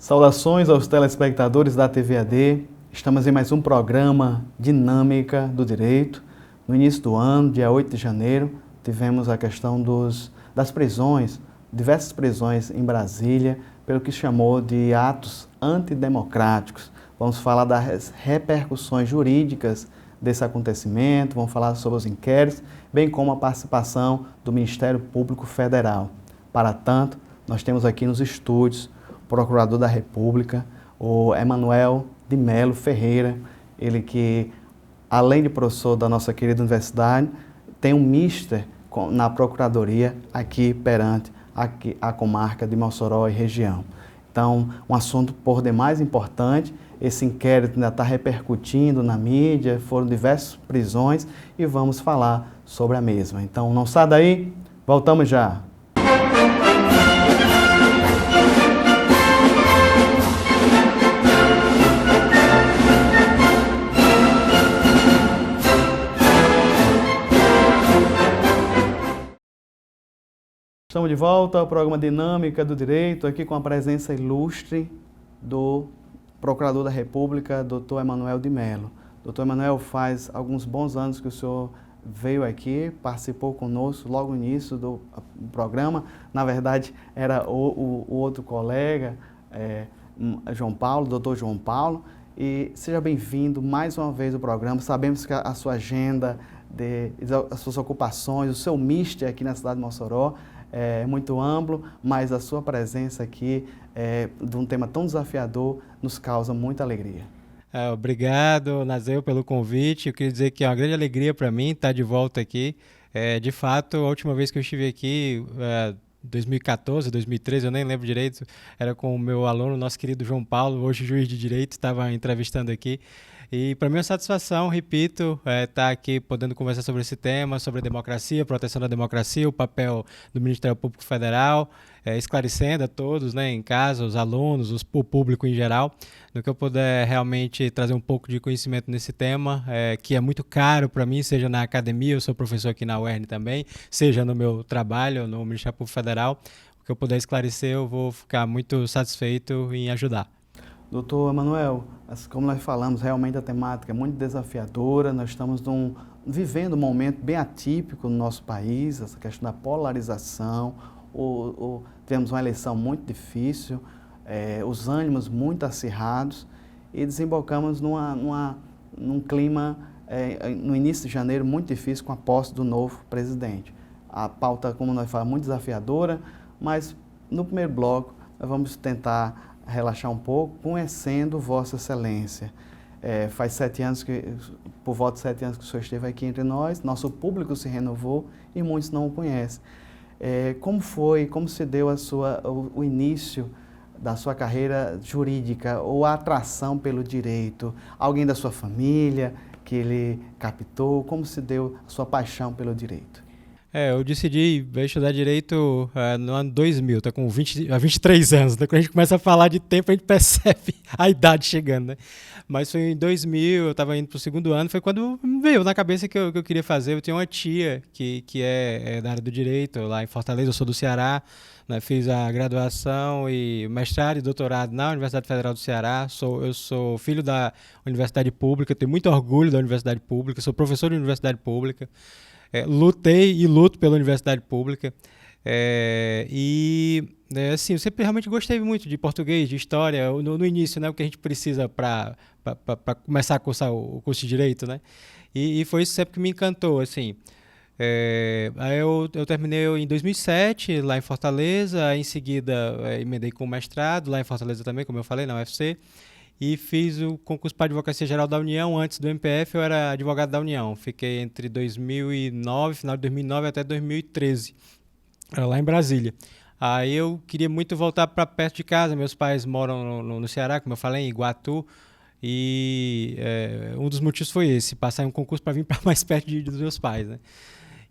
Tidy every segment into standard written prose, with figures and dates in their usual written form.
Saudações aos telespectadores da TV AD. Estamos em mais um programa Dinâmica do Direito. No início do ano, dia 8 de janeiro, tivemos a questão das prisões, diversas prisões em Brasília, pelo que chamou de atos antidemocráticos. Vamos falar das repercussões jurídicas desse acontecimento, vamos falar sobre os inquéritos, bem como a participação do Ministério Público Federal. Para tanto, nós temos aqui nos estúdios o Procurador da República, o Emanuel de Melo Ferreira, ele que, além de professor da nossa querida universidade, tem um mister na Procuradoria aqui perante a comarca de Mossoró e região. Então, um assunto por demais importante. Esse inquérito ainda está repercutindo na mídia, foram diversas prisões e vamos falar sobre a mesma. Então, não sai daí, voltamos já. Estamos de volta ao programa Dinâmica do Direito, aqui com a presença ilustre do Procurador da República, Dr. Emanuel de Melo. Dr. Emanuel, faz alguns bons anos que o senhor veio aqui, participou conosco logo no início do programa. Na verdade, era o outro colega, João Paulo, Dr. João Paulo. E seja bem-vindo mais uma vez ao programa. Sabemos que a sua agenda, as suas ocupações, o seu mister aqui na cidade de Mossoró é muito amplo, mas a sua presença aqui de um tema tão desafiador nos causa muita alegria. Obrigado, Nazeu, pelo convite. Eu queria dizer que é uma grande alegria para mim estar de volta aqui. De fato, a última vez que eu estive aqui, 2014, 2013, eu nem lembro direito, era com o meu aluno, nosso querido João Paulo, hoje juiz de direito, estava entrevistando aqui. E para mim é uma satisfação, repito, estar aqui podendo conversar sobre esse tema, sobre a democracia, proteção da democracia, o papel do Ministério Público Federal, esclarecendo a todos, né, em casa, os alunos, o público em geral, no que eu puder realmente trazer um pouco de conhecimento nesse tema, que é muito caro para mim, seja na academia, eu sou professor aqui na UERN também, seja no meu trabalho no Ministério Público Federal, o que eu puder esclarecer, eu vou ficar muito satisfeito em ajudar. Doutor Emanuel, como nós falamos, realmente a temática é muito desafiadora, nós estamos vivendo um momento bem atípico no nosso país, essa questão da polarização, tivemos uma eleição muito difícil, os ânimos muito acirrados e desembocamos num clima, no início de janeiro, muito difícil com a posse do novo presidente. A pauta, como nós falamos, muito desafiadora, mas no primeiro bloco nós vamos tentar relaxar um pouco, conhecendo Vossa Excelência. Faz 7 anos por volta de 7 anos que o senhor esteve aqui entre nós, nosso público se renovou e muitos não o conhecem. Como se deu o início da sua carreira jurídica ou a atração pelo direito? Alguém da sua família que ele captou? Como se deu a sua paixão pelo direito? Eu decidi estudar Direito no ano 2000, tá com 23 anos, né? Quando a gente começa a falar de tempo, a gente percebe a idade chegando, né? Mas foi em 2000, eu estava indo para o 2º ano, foi quando veio na cabeça que eu queria fazer. Eu tenho uma tia que é da área do Direito, lá em Fortaleza, eu sou do Ceará, né? Fiz a graduação e mestrado e doutorado na Universidade Federal do Ceará, eu sou filho da Universidade Pública, tenho muito orgulho da Universidade Pública, sou professor de Universidade Pública, lutei e luto pela Universidade Pública assim, eu sempre realmente gostei muito de português, de história, no início, né, o que a gente precisa para começar a cursar o curso de Direito, né, e foi isso sempre que me encantou, assim. Aí eu terminei em 2007, lá em Fortaleza, em seguida emendei com o mestrado, lá em Fortaleza também, como eu falei, na UFC, e fiz o concurso para a Advocacia Geral da União. Antes do MPF, eu era advogado da União. Fiquei entre 2009, final de 2009 até 2013, lá em Brasília. Aí eu queria muito voltar para perto de casa. Meus pais moram no Ceará, como eu falei, em Iguatu. E um dos motivos foi esse, passar em um concurso para vir para mais perto dos meus pais, né?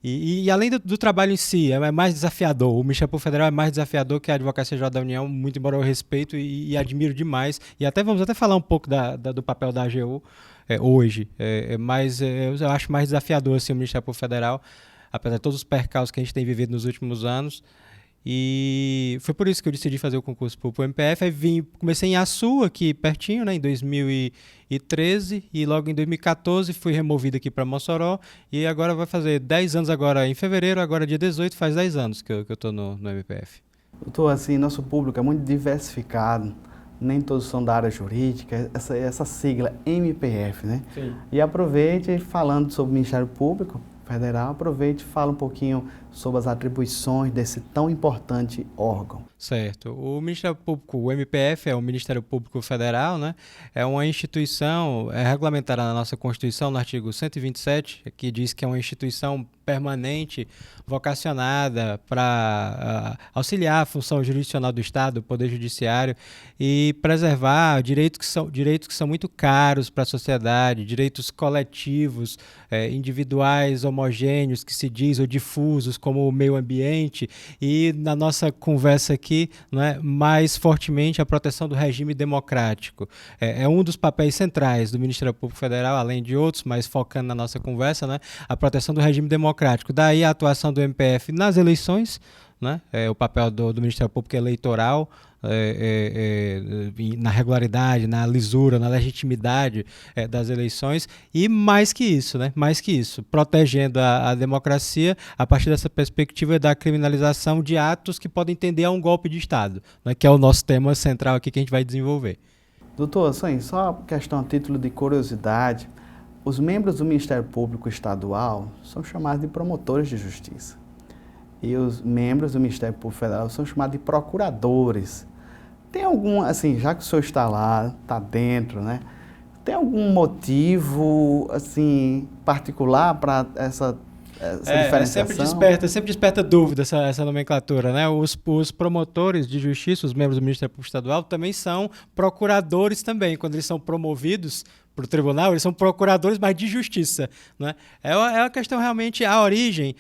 E além do trabalho em si, é mais desafiador. O Ministério Público Federal é mais desafiador que a Advocacia Geral da União, muito embora eu respeito e admiro demais. E vamos falar um pouco do papel da AGU hoje. Mas eu acho mais desafiador assim, o Ministério Público Federal, apesar de todos os percalços que a gente tem vivido nos últimos anos. E foi por isso que eu decidi fazer o concurso para o MPF. Aí comecei em Açu, aqui pertinho, né, em 2013, e logo em 2014 fui removido aqui para Mossoró, e agora vai fazer 10 anos agora em fevereiro, agora dia 18, faz 10 anos que eu estou no MPF. Doutor, assim, nosso público é muito diversificado, nem todos são da área jurídica, essa sigla MPF, né? Sim. E aproveite, falando sobre o Ministério Público Federal, aproveite e fala um pouquinho sobre as atribuições desse tão importante órgão. Certo. O Ministério Público, o MPF, é o Ministério Público Federal, né? É uma instituição, é regulamentada na nossa Constituição, no artigo 127, que diz que é uma instituição permanente, vocacionada para auxiliar a função jurisdicional do Estado, do Poder Judiciário, e preservar direitos que são muito caros para a sociedade, direitos coletivos, individuais, homogêneos, que se diz, ou difusos, como o meio ambiente, e na nossa conversa aqui, né, mais fortemente a proteção do regime democrático. É um dos papéis centrais do Ministério Público Federal, além de outros, mas focando na nossa conversa, né, a proteção do regime democrático. Daí a atuação do MPF nas eleições, né, o papel do Ministério Público Eleitoral, na regularidade, na lisura, na legitimidade das eleições, e mais que isso, protegendo a democracia a partir dessa perspectiva da criminalização de atos que podem tender a um golpe de Estado, né, que é o nosso tema central aqui que a gente vai desenvolver. Doutor, só questão a título de curiosidade, os membros do Ministério Público Estadual são chamados de promotores de justiça e os membros do Ministério Público Federal são chamados de procuradores. Tem algum, assim, já que o senhor está lá, está dentro, né? Tem algum motivo, assim, particular para essa diferenciação? Sempre desperta dúvida essa nomenclatura, né? Os promotores de justiça, os membros do Ministério Público Estadual, também são procuradores também. Quando eles são promovidos para o tribunal, eles são procuradores, mas de justiça, né? É uma questão realmente, a origem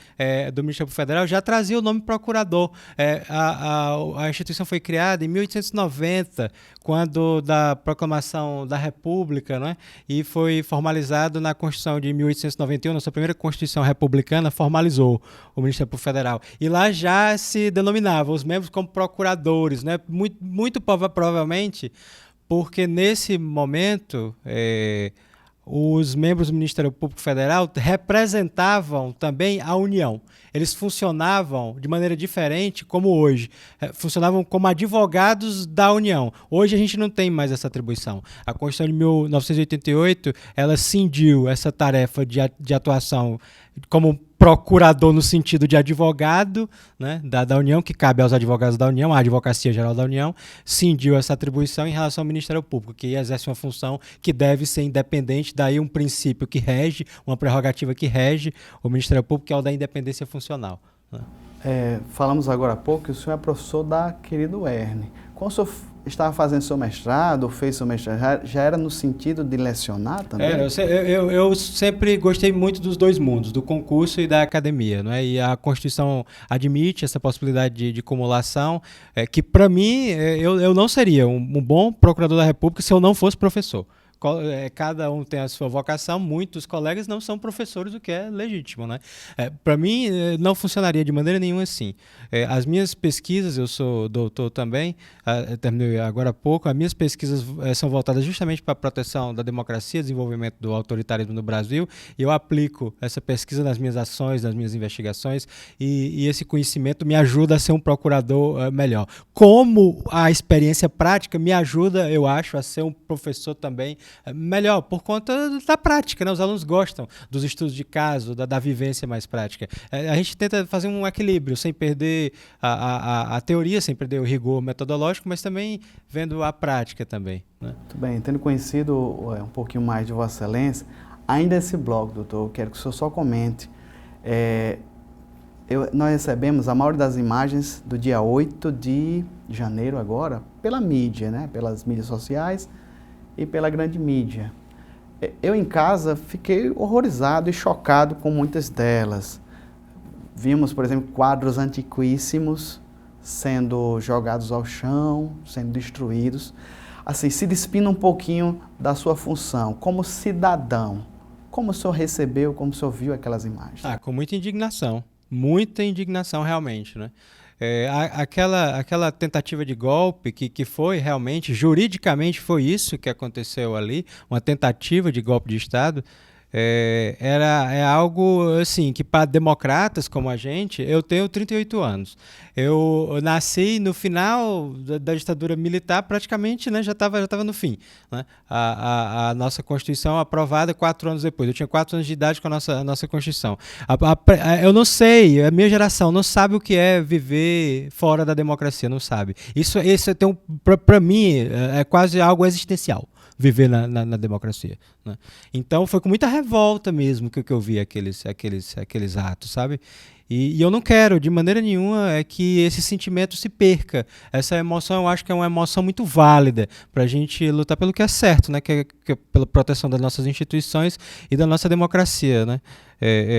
do Ministério Público Federal já trazia o nome procurador. A instituição foi criada em 1890, quando da proclamação da República, né? E foi formalizado na Constituição de 1891, nossa primeira Constituição republicana formalizou o Ministério Público Federal. E lá já se denominava os membros como procuradores, né? Muito provavelmente porque nesse momento os membros do Ministério Público Federal representavam também a União. Eles funcionavam de maneira diferente como hoje. Funcionavam como advogados da União. Hoje a gente não tem mais essa atribuição. A Constituição de 1988, ela cindiu essa tarefa de atuação como procurador no sentido de advogado, né, da União, que cabe aos advogados da União, a Advocacia Geral da União, cindiu essa atribuição em relação ao Ministério Público, que exerce uma função que deve ser independente, daí um princípio que rege, uma prerrogativa que rege o Ministério Público, que é o da independência funcional, né? Falamos agora há pouco que o senhor é professor da querida UERN. Quando o senhor estava fazendo seu mestrado, ou fez seu mestrado, já era no sentido de lecionar também? Eu sempre gostei muito dos dois mundos, do concurso e da academia, né? E a Constituição admite essa possibilidade de cumulação, que para mim, eu não seria um bom procurador da República se eu não fosse professor. Cada um tem a sua vocação, muitos colegas não são professores, o que é legítimo, né? Para mim, não funcionaria de maneira nenhuma assim. As minhas pesquisas, eu sou doutor também, terminei agora há pouco, as minhas pesquisas são voltadas justamente para a proteção da democracia, desenvolvimento do autoritarismo no Brasil, e eu aplico essa pesquisa nas minhas ações, nas minhas investigações, e esse conhecimento me ajuda a ser um procurador melhor. Como a experiência prática me ajuda, eu acho, a ser um professor também melhor, por conta da prática, né? Os alunos gostam dos estudos de caso, da vivência mais prática. A gente tenta fazer um equilíbrio, sem perder a teoria, sem perder o rigor metodológico, mas também vendo a prática também, né? Muito bem, tendo conhecido um pouquinho mais de Vossa Excelência, ainda esse blog, doutor, eu quero que o senhor só comente. Nós recebemos a maioria das imagens do dia 8 de janeiro agora, pela mídia, né? Pelas mídias sociais e pela grande mídia. Eu em casa fiquei horrorizado e chocado com muitas delas. Vimos, por exemplo, quadros antiquíssimos sendo jogados ao chão, sendo destruídos. Assim, se despindo um pouquinho da sua função como cidadão. Como o senhor recebeu, como o senhor viu aquelas imagens? Com muita indignação realmente, né? Aquela tentativa de golpe que foi realmente, juridicamente foi isso que aconteceu ali, uma tentativa de golpe de Estado, é algo assim que para democratas como a gente, eu tenho 38 anos. Eu nasci no final da ditadura militar, praticamente, né, já estava no fim. Né? A nossa Constituição aprovada 4 anos depois. Eu tinha 4 anos de idade com a nossa Constituição. Eu não sei, a minha geração não sabe o que é viver fora da democracia, não sabe. Isso para mim é quase algo existencial viver na democracia. Né? Então foi com muita revolta mesmo que eu vi aqueles atos, sabe? E eu não quero, de maneira nenhuma, que esse sentimento se perca. Essa emoção, eu acho que é uma emoção muito válida para a gente lutar pelo que é certo, né? Que é pela proteção das nossas instituições e da nossa democracia. Né?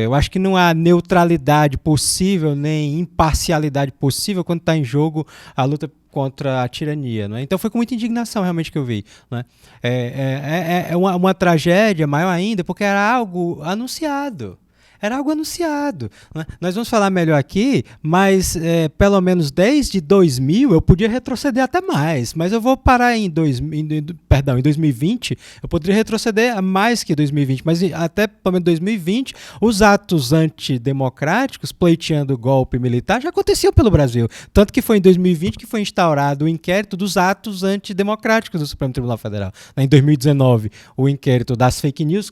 Eu acho que não há neutralidade possível, nem imparcialidade possível quando está em jogo a luta contra a tirania. Né? Então foi com muita indignação realmente que eu vi. Né? É uma tragédia maior ainda, porque era algo anunciado. Era algo anunciado. Né? Nós vamos falar melhor aqui, mas pelo menos desde 2000 eu podia retroceder até mais, mas eu vou parar em 2020, eu poderia retroceder a mais que 2020, mas até pelo menos 2020, os atos antidemocráticos, pleiteando o golpe militar, já aconteciam pelo Brasil. Tanto que foi em 2020 que foi instaurado o inquérito dos atos antidemocráticos do Supremo Tribunal Federal. Em 2019, o inquérito das fake news,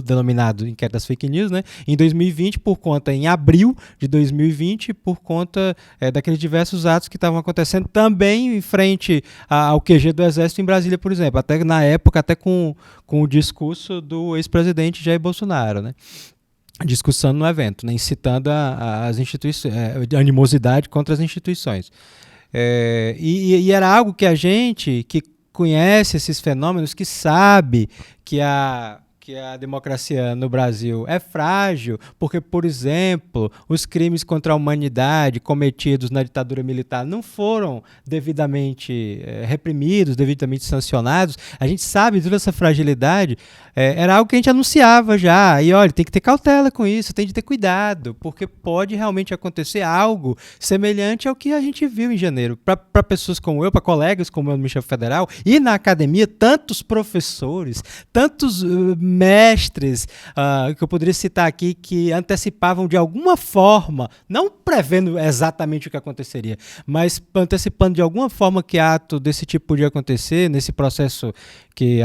denominado inquérito das fake news, né? Em 2020, em abril de 2020, por conta daqueles diversos atos que estavam acontecendo também em frente ao QG do Exército em Brasília, por exemplo, até na época, até com o discurso do ex-presidente Jair Bolsonaro, né? Discussando no evento, né? Incitando as instituições, a animosidade contra as instituições. E era algo que a gente, que conhece esses fenômenos, que sabe que a democracia no Brasil é frágil, porque, por exemplo, os crimes contra a humanidade cometidos na ditadura militar não foram devidamente reprimidos, devidamente sancionados. A gente sabe de toda essa fragilidade, era algo que a gente anunciava já. E olha, tem que ter cautela com isso, tem que ter cuidado, porque pode realmente acontecer algo semelhante ao que a gente viu em janeiro. Para pessoas como eu, para colegas como eu no Ministério Federal e na academia, tantos professores, tantos mestres que eu poderia citar aqui, que antecipavam de alguma forma, não prevendo exatamente o que aconteceria, mas antecipando de alguma forma que ato desse tipo podia acontecer, nesse processo que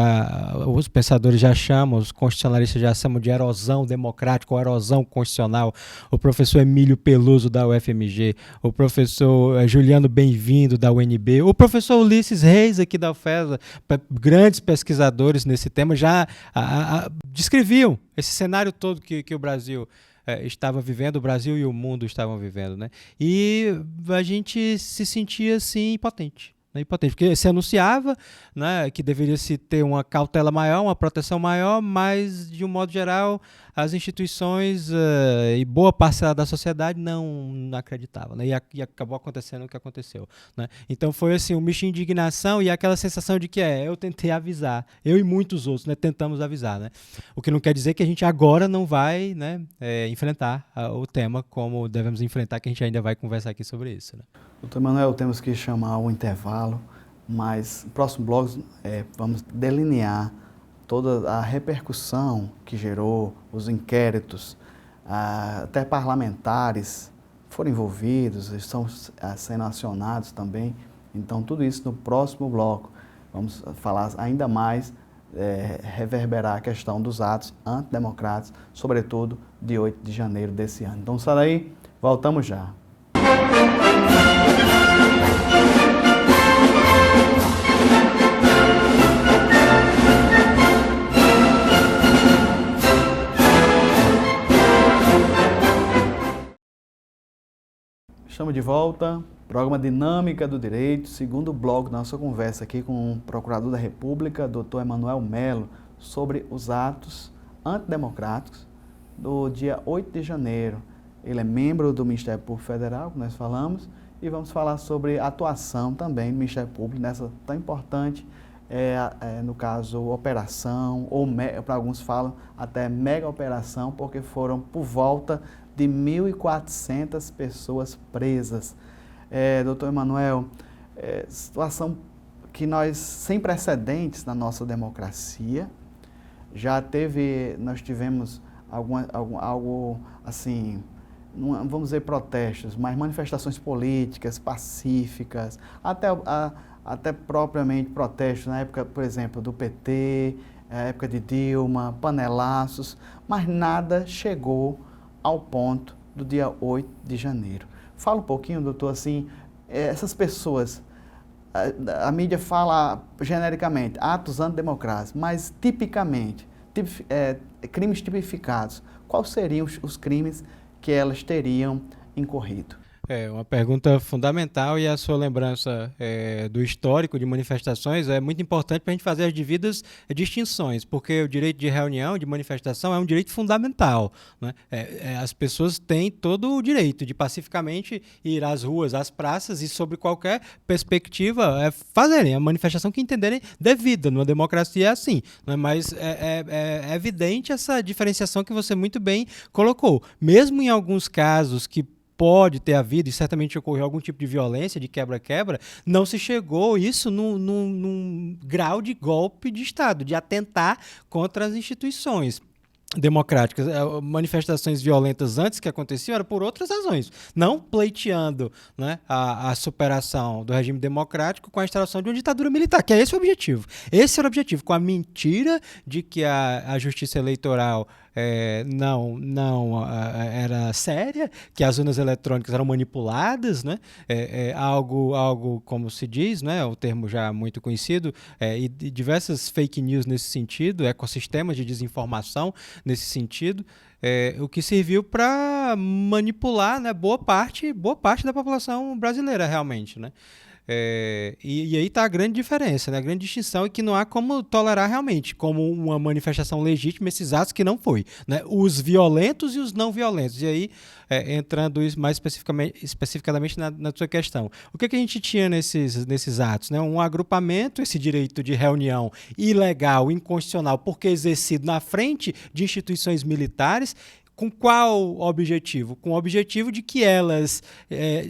os pensadores já chamam, os constitucionalistas já chamam de erosão democrática ou erosão constitucional. O professor Emílio Peluso, da UFMG, o professor Juliano Bem-vindo, da UNB, o professor Ulisses Reis, aqui da UFESA, grandes pesquisadores nesse tema, já descreviam esse cenário todo que o Brasil estava vivendo, o Brasil e o mundo estavam vivendo. Né? E a gente se sentia assim impotente. Porque se anunciava, né, que deveria se ter uma cautela maior, uma proteção maior, mas, de um modo geral, as instituições e boa parcela da sociedade não acreditavam. Né, e acabou acontecendo o que aconteceu. Né. Então foi assim, um misto de indignação e aquela sensação de que eu tentei avisar, eu e muitos outros, né, tentamos avisar. Né. O que não quer dizer que a gente agora não vai, né, enfrentar o tema como devemos enfrentar, que a gente ainda vai conversar aqui sobre isso. Né. Doutor Emanuel, temos que chamar um intervalo, mas no próximo bloco vamos delinear toda a repercussão que gerou, os inquéritos, até parlamentares foram envolvidos, estão sendo acionados também. Então, tudo isso no próximo bloco. Vamos falar ainda mais, reverberar a questão dos atos antidemocráticos, sobretudo de 8 de janeiro desse ano. Então, sai daí, voltamos já. Estamos de volta, programa Dinâmica do Direito, segundo bloco da nossa conversa aqui com o Procurador da República, Dr. Emanuel Melo, sobre os atos antidemocráticos do dia 8 de janeiro. Ele é membro do Ministério Público Federal, que nós falamos, e vamos falar sobre a atuação também do Ministério Público nessa tão importante, no caso, operação, ou para alguns falam até mega operação, porque foram por volta de 1.400 pessoas presas. doutor Emanuel, situação que sem precedentes na nossa democracia. Nós tivemos algo assim, não vamos dizer protestos, mas manifestações políticas, pacíficas, até propriamente protestos na época, por exemplo, do PT, na época de Dilma, panelaços, mas nada chegou ao ponto do dia 8 de janeiro. Fala um pouquinho, doutor, assim, essas pessoas, a mídia fala genericamente, atos antidemocráticos, mas tipicamente, crimes tipificados, quais seriam os crimes que elas teriam incorrido? É uma pergunta fundamental, e a sua lembrança do histórico de manifestações é muito importante para a gente fazer as devidas distinções, porque o direito de reunião, de manifestação, é um direito fundamental, né? As pessoas têm todo o direito de pacificamente ir às ruas, às praças e, sobre qualquer perspectiva, fazerem a manifestação que entenderem devida. Numa democracia é assim, né? Mas é evidente essa diferenciação que você muito bem colocou. Mesmo em alguns casos que pode ter havido, e certamente ocorreu algum tipo de violência, de quebra-quebra, não se chegou isso num grau de golpe de Estado, de atentar contra as instituições democráticas. Manifestações violentas antes que aconteciam eram por outras razões, não pleiteando, né, a superação do regime democrático com a instalação de uma ditadura militar, que é esse o objetivo. Esse era o objetivo, com a mentira de que a justiça eleitoral não era séria, que as urnas eletrônicas eram manipuladas, né? Algo como se diz, né? O termo já muito conhecido, e diversas fake news nesse sentido, ecossistemas de desinformação nesse sentido, o que serviu para manipular, né, boa parte da população brasileira, realmente, né? E aí está a grande diferença, né? A grande distinção é que não há como tolerar realmente como uma manifestação legítima esses atos que não foi, né? Os violentos e os não violentos. E aí, entrando mais especificadamente na sua questão. O que a gente tinha nesses atos? Né? Um agrupamento, esse direito de reunião ilegal, inconstitucional, porque exercido na frente de instituições militares. Com qual objetivo? Com o objetivo de que elas,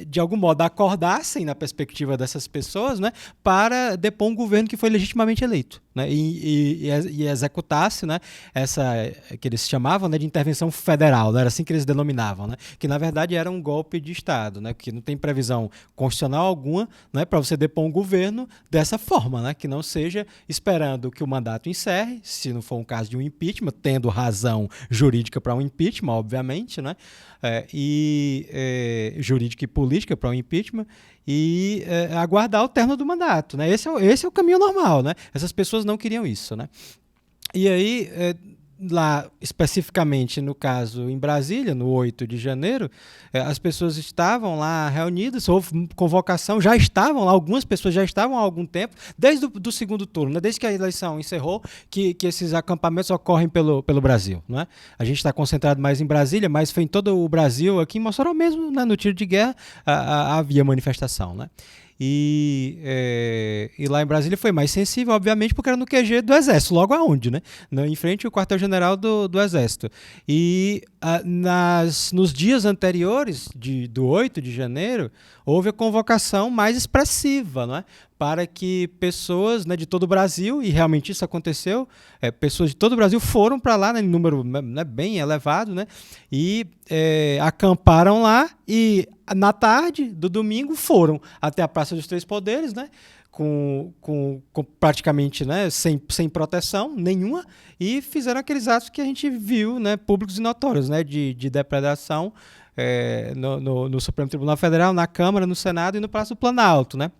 de algum modo, acordassem na perspectiva dessas pessoas, né, para depor um governo que foi legitimamente eleito, né, e executasse, né, essa que eles chamavam, né, de intervenção federal, né, era assim que eles denominavam, né, que na verdade era um golpe de Estado, né, que não tem previsão constitucional alguma, né, para você depor um governo dessa forma, né, que não seja esperando que o mandato encerre, se não for um caso de um impeachment, tendo razão jurídica para um impeachment, obviamente, né? Jurídica e política para o impeachment, e aguardar o término do mandato, né? Esse é o caminho normal, né? Essas pessoas não queriam isso, né? E aí, lá especificamente no caso em Brasília, no 8 de janeiro, as pessoas estavam lá reunidas, houve convocação, já estavam lá, algumas pessoas já estavam há algum tempo, desde o segundo turno, né, desde que a eleição encerrou, que esses acampamentos ocorrem pelo Brasil. Né? A gente está concentrado mais em Brasília, mas foi em todo o Brasil, aqui em Mossoró mesmo, né, no tiro de guerra, havia manifestação. Né? E lá em Brasília foi mais sensível, obviamente, porque era no QG do Exército, logo aonde, né? Em frente ao quartel-general do Exército. E nos dias anteriores, do 8 de janeiro, houve a convocação mais expressiva, não é? Para que pessoas, né, de todo o Brasil, e realmente isso aconteceu, pessoas de todo o Brasil foram para lá, né, em número, né, bem elevado, né, e acamparam lá, e na tarde do domingo foram até a Praça dos Três Poderes, né, com praticamente, né, sem proteção nenhuma, e fizeram aqueles atos que a gente viu, né, públicos e notórios, né, de depredação no Supremo Tribunal Federal, na Câmara, no Senado e no Palácio do Planalto, né.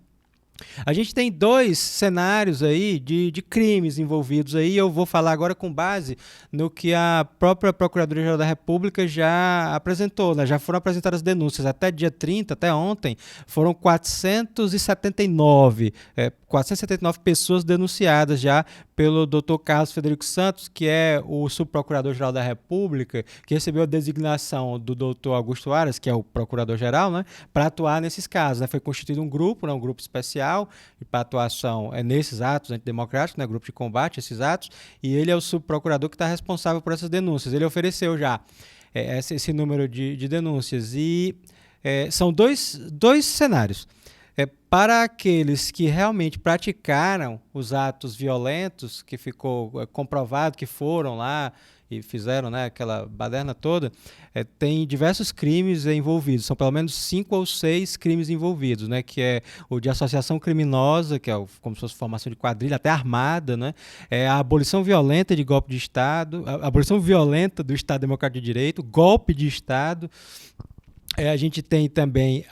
A gente tem dois cenários aí de crimes envolvidos aí. Eu vou falar agora com base no que a própria Procuradoria-Geral da República já apresentou, né? Já foram apresentadas denúncias. Até dia 30, até ontem, foram 479 pessoas denunciadas já pelo Dr. Carlos Frederico Santos, que é o subprocurador-geral da República, que recebeu a designação do Dr. Augusto Aras, que é o procurador-geral, né, para atuar nesses casos. Né? Foi constituído um grupo, né, um grupo especial para atuação nesses atos antidemocráticos, né, grupo de combate a esses atos, e ele é o subprocurador que está responsável por essas denúncias. Ele ofereceu já esse número de denúncias, e são dois cenários. Para aqueles que realmente praticaram os atos violentos, que ficou comprovado que foram lá e fizeram, né, aquela baderna toda, tem diversos crimes envolvidos, são pelo menos 5 ou 6 crimes envolvidos, né, que é o de associação criminosa, que é como se fosse formação de quadrilha, até armada, né, a abolição violenta de golpe de Estado, a abolição violenta do Estado Democrático de Direito, golpe de Estado. A gente tem também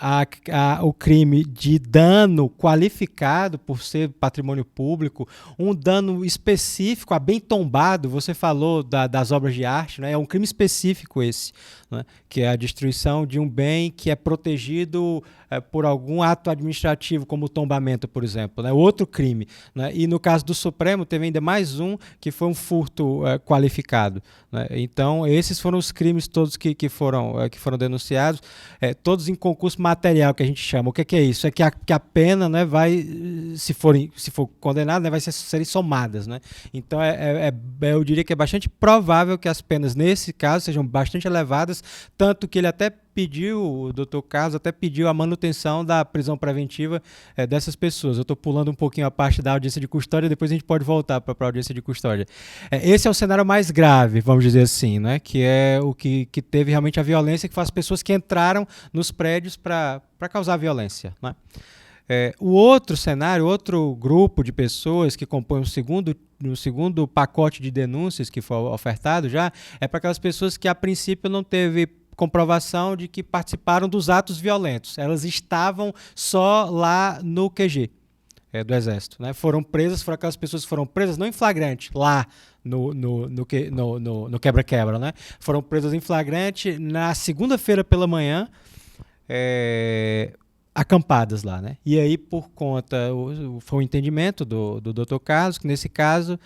o crime de dano qualificado por ser patrimônio público, um dano específico, bem tombado. Você falou das obras de arte, né? É um crime específico esse, né? Que é a destruição de um bem que é protegido por algum ato administrativo, como o tombamento, por exemplo, né? Outro crime, né? E no caso do Supremo, teve ainda mais um, que foi um furto qualificado, né? Então, esses foram os crimes todos que foram denunciados, todos em concurso material, que a gente chama. O que é isso? É que a pena, né, vai, se for condenado, né, vai serem somadas, né? Então, eu diria que é bastante provável que as penas, nesse caso, sejam bastante elevadas, tanto que ele até pediu, o doutor Carlos até pediu a manutenção da prisão preventiva dessas pessoas. Eu estou pulando um pouquinho a parte da audiência de custódia, depois a gente pode voltar para a audiência de custódia. Esse é o cenário mais grave, vamos dizer assim, né? Que é o que teve realmente a violência, que foi as pessoas que entraram nos prédios para causar violência, né? O outro cenário, outro grupo de pessoas que compõem o segundo pacote de denúncias que foi ofertado já, é para aquelas pessoas que a princípio não teve comprovação de que participaram dos atos violentos. Elas estavam só lá no QG do Exército, né? Foram aquelas pessoas que foram presas não em flagrante, lá no quebra-quebra, né? Foram presas em flagrante na segunda-feira pela manhã, acampadas lá, né? E aí, por conta, foi o entendimento do Dr. Carlos, que nesse caso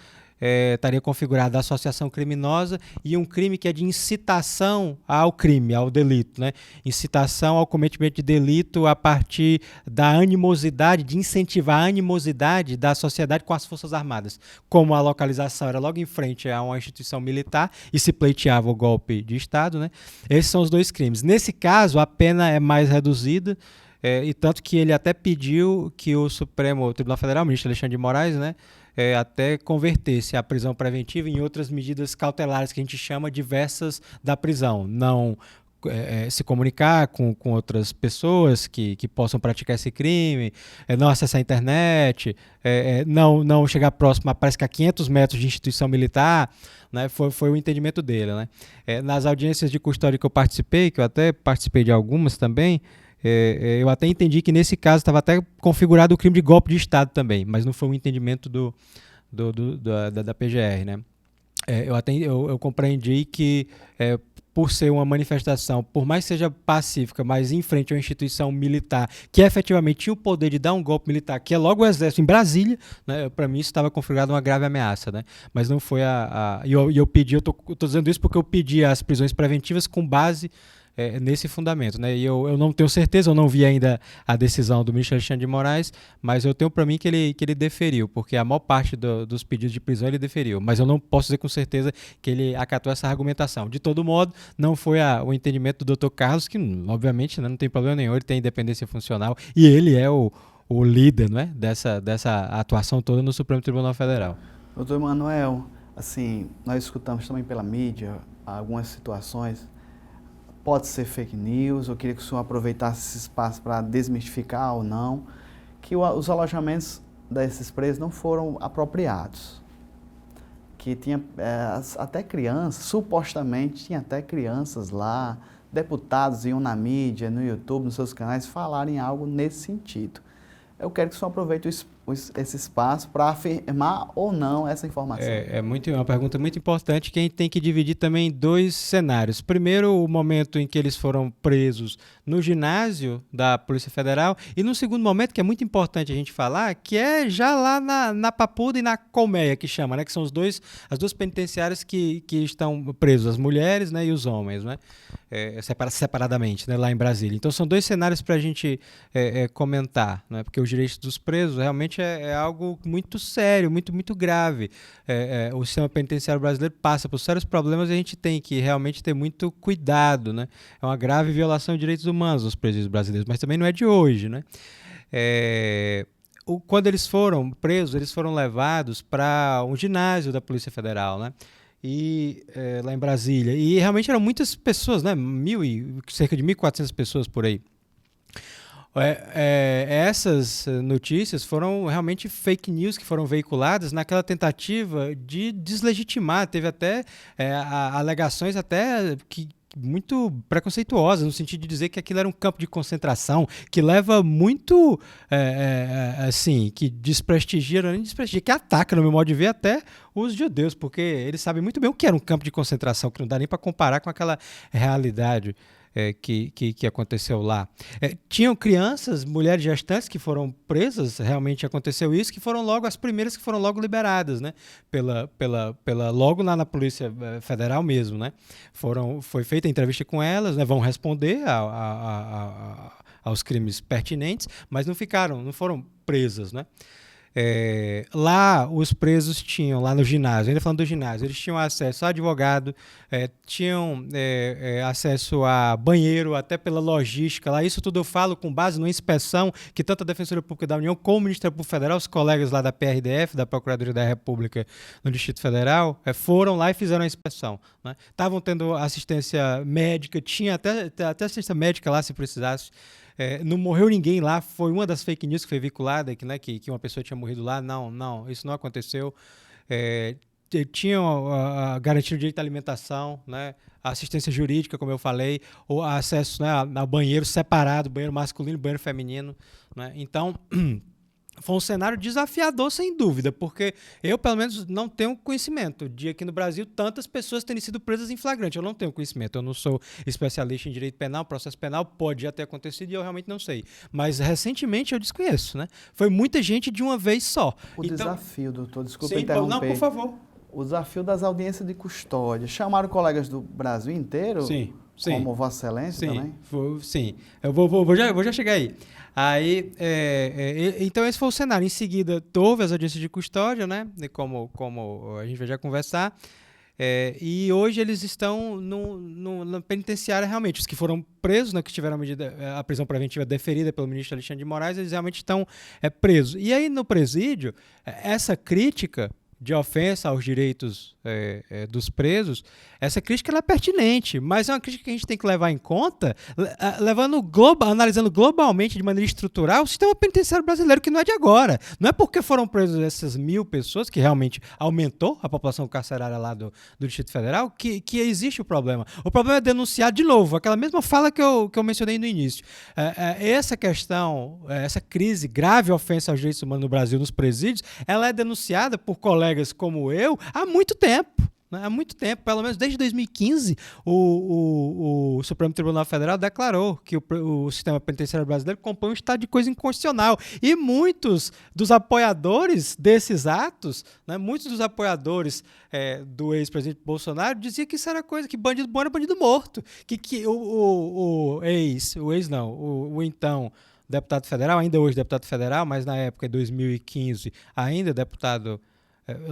estaria configurada a associação criminosa e um crime que é de incitação ao crime, ao delito, né? Incitação ao cometimento de delito a partir da animosidade, de incentivar a animosidade da sociedade com as Forças Armadas. Como a localização era logo em frente a uma instituição militar e se pleiteava o golpe de Estado, né? Esses são os dois crimes. Nesse caso, a pena é mais reduzida, e tanto que ele até pediu que o Tribunal Federal, o ministro Alexandre de Moraes, né, até convertesse a prisão preventiva em outras medidas cautelares que a gente chama diversas da prisão. Não se comunicar com outras pessoas que possam praticar esse crime, não acessar a internet, não chegar próximo, parece que a 500 metros de instituição militar, né, foi o entendimento dele, né? Nas audiências de custódia que eu participei, que eu até participei de algumas também, eu até entendi que nesse caso estava até configurado o crime de golpe de Estado também, mas não foi um entendimento da PGR, né? Eu compreendi que por ser uma manifestação, por mais que seja pacífica, mas em frente a uma instituição militar que efetivamente tinha o poder de dar um golpe militar, que é logo o Exército em Brasília, né, para mim isso estava configurado uma grave ameaça, né? Mas não foi eu estou dizendo isso porque eu pedi as prisões preventivas com base nesse fundamento, né? E eu não tenho certeza, eu não vi ainda a decisão do ministro Alexandre de Moraes, mas eu tenho para mim que ele deferiu, porque a maior parte dos pedidos de prisão ele deferiu, mas eu não posso dizer com certeza que ele acatou essa argumentação. De todo modo, não foi o entendimento do Dr. Carlos, que obviamente, né, não tem problema nenhum, ele tem independência funcional e ele é o líder, né, dessa atuação toda no Supremo Tribunal Federal. Doutor Emanuel, assim, nós escutamos também pela mídia algumas situações. Pode ser fake news, eu queria que o senhor aproveitasse esse espaço para desmistificar ou não, que os alojamentos desses presos não foram apropriados. Que tinha até crianças, supostamente tinha até crianças lá, deputados iam na mídia, no YouTube, nos seus canais, falarem algo nesse sentido. Eu quero que o senhor aproveite esse espaço para afirmar ou não essa informação. É uma pergunta muito importante, que a gente tem que dividir também em dois cenários. Primeiro, o momento em que eles foram presos no ginásio da Polícia Federal, e no segundo momento, que é muito importante a gente falar, que é já lá na Papuda e na Colmeia, que chama, né? Que são as duas penitenciárias que estão presos, as mulheres, né, e os homens, né? Separadamente, né, lá em Brasília. Então, são dois cenários para a gente comentar, né? Porque os direitos dos presos realmente realmente é algo muito sério, muito grave. O sistema penitenciário brasileiro passa por sérios problemas e a gente tem que realmente ter muito cuidado, né? É uma grave violação de direitos humanos dos presídios brasileiros, mas também não é de hoje, né? Quando eles foram presos, eles foram levados para um ginásio da Polícia Federal, né? Lá em Brasília. E realmente eram muitas pessoas, né? Cerca de 1.400 pessoas por aí. Essas notícias foram realmente fake news que foram veiculadas naquela tentativa de deslegitimar. Teve até alegações até muito preconceituosas, no sentido de dizer que aquilo era um campo de concentração, que leva muito, assim, que desprestigia, não é nem desprestigia, que ataca, no meu modo de ver, até os judeus, porque eles sabem muito bem o que era um campo de concentração, que não dá nem para comparar com aquela realidade que aconteceu lá. Tinham crianças, mulheres gestantes que foram presas, realmente aconteceu isso, que foram logo as primeiras que foram logo liberadas, né? Logo lá na Polícia Federal mesmo, né? Foi feita a entrevista com elas, né? Vão responder aos crimes pertinentes, mas não foram presas, né? Lá os presos tinham, lá no ginásio, ainda falando do ginásio, eles tinham acesso a advogado, tinham acesso a banheiro, até pela logística lá. Isso tudo eu falo com base numa inspeção que tanto a Defensoria Pública da União como o Ministério Público Federal, os colegas lá da PRDF, da Procuradoria da República no Distrito Federal, foram lá e fizeram a inspeção, né? Estavam tendo assistência médica, tinha até assistência médica lá se precisasse. Não morreu ninguém lá, foi uma das fake news que foi veiculada, que uma pessoa tinha morrido lá. Não, isso não aconteceu. Tinham a garantia de direito à alimentação, né? A assistência jurídica, como eu falei, o acesso, né, ao banheiro separado, banheiro masculino e banheiro feminino, né? Então, foi um cenário desafiador, sem dúvida, porque eu, pelo menos, não tenho conhecimento de aqui no Brasil tantas pessoas terem sido presas em flagrante. Eu não tenho conhecimento, eu não sou especialista em direito penal, processo penal, pode já ter acontecido e eu realmente não sei. Mas, recentemente, eu desconheço, né? Foi muita gente de uma vez só. Desafio, doutor, desculpa sim, interromper. Não, por favor. O desafio das audiências de custódia. Chamaram colegas do Brasil inteiro? Sim. Como Vossa Excelência também? Sim, eu vou já chegar aí. Então esse foi o cenário. Em seguida, houve as audiências de custódia, né? Como a gente vai já conversar. E hoje eles estão na penitenciária realmente. Os que foram presos, né, que tiveram a prisão preventiva deferida pelo ministro Alexandre de Moraes, eles realmente estão presos. E aí no presídio, essa crítica de ofensa aos direitos dos presos, essa crítica ela é pertinente, mas é uma crítica que a gente tem que levar em conta, analisando globalmente, de maneira estrutural, o sistema penitenciário brasileiro, que não é de agora. Não é porque foram presos essas 1.000 pessoas, que realmente aumentou a população carcerária lá do Distrito Federal, que existe o problema. O problema é denunciar de novo, aquela mesma fala que eu mencionei no início. Essa questão, essa crise, grave ofensa aos direitos humanos no Brasil, nos presídios, ela é denunciada por colegas como eu há muito tempo. Há muito tempo, pelo menos desde 2015, o Supremo Tribunal Federal declarou que o sistema penitenciário brasileiro compõe um estado de coisa inconstitucional. E muitos dos apoiadores desses atos, né, muitos dos apoiadores do ex-presidente Bolsonaro diziam que isso era coisa, que bandido bom era bandido morto. Que o então deputado federal, ainda hoje deputado federal, mas na época, em 2015, ainda deputado.